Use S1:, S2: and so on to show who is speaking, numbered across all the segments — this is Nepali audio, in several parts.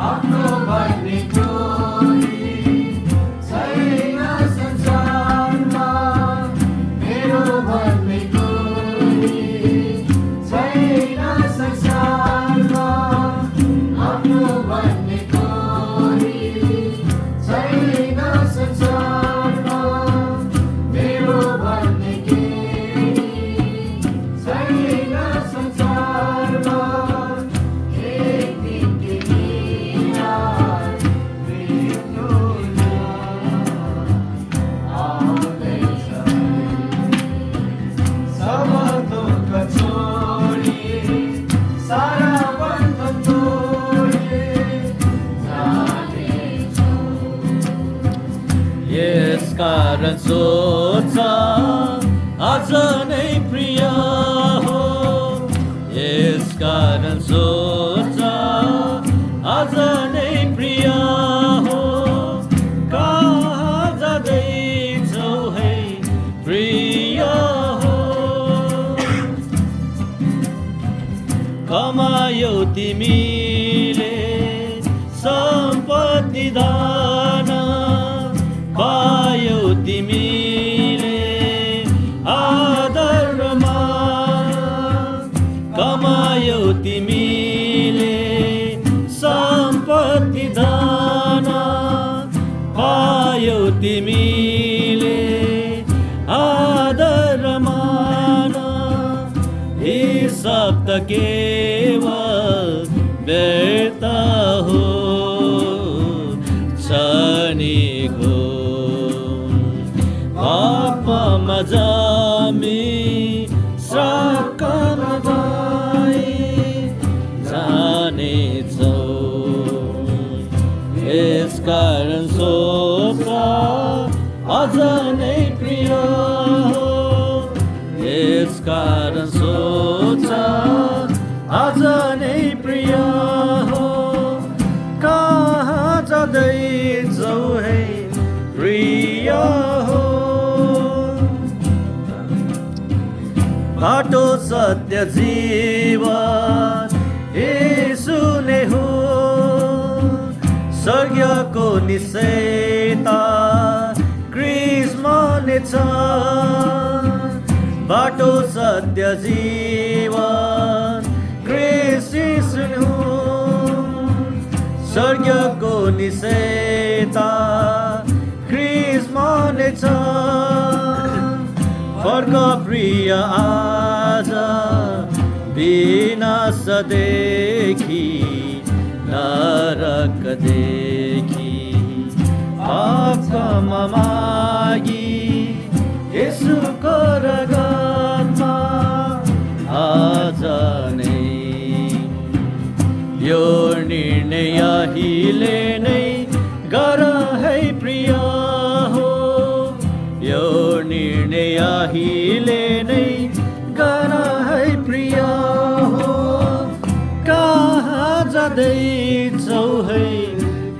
S1: आफ्नो भन्ने कोही छैन संसारमा, मेरो भन्ने कोही छैन संसारमा, आफ्नो भन्ने कोही छैन संसारमा, मेरो भन्ने केही छैन संसारमा। एक दिन तिमीलाई भेट्नुला आउँदैछ, सब दुःख छोडी सारा बन्धन तोडी जानेछौ।
S2: यसकारण सोच आज नै प्रिय हो, यसकारण सोच आज नै प्रिय हो, कहाँ जाँदैछौ है प्रिय हो। कमायौ तिमीले सम्पत्ति धन, पायौ तिमीले आदर र मान, कमायौ तिमीले सम्पत्ति धन, पायौ तिमीले आदर र मान, यी सब त केवल व्यर्थ हो, क्षणिक हो। पापमा जमी श्रापमा गई जानेछौ। यसकारण सोच अझ नै प्रिय हो, यसकारण सोच अझ नै प्रिय हो, कहाँ जाँदैछौ है प्रिय हो। बाटो सत्य जीवन येशू नै हो, स्वर्गको निश्चयता क्रिस्मा नै छ। बाटो सत्य जीवन क्रिस्ट येशू नै हो, स्वर्गको निश्चयता क्रिस्मा नै छ। फर्क प्रिय आज विनाशदेखि नरकदेखि, पापमा मागी येशूको रगतमा आज नै। यो निर्णय अहिले नै गर है प्रिय हो, यो निर्णय अहिले नै गर है प्रिय हो, कहाँ जाँदैछौ है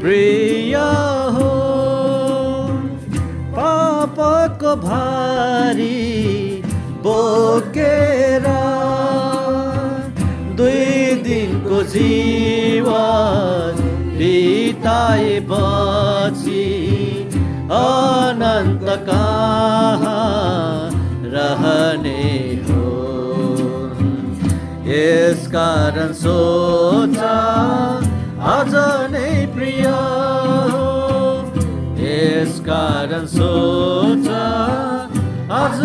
S2: प्रिय हो। पापको भारी बोकेर 2 दिनको जीवन बिताएपछि अनन्त कहाँ रहने हो। यसकारण सोच आज नै प्रिय हो, यसकारण सोच आज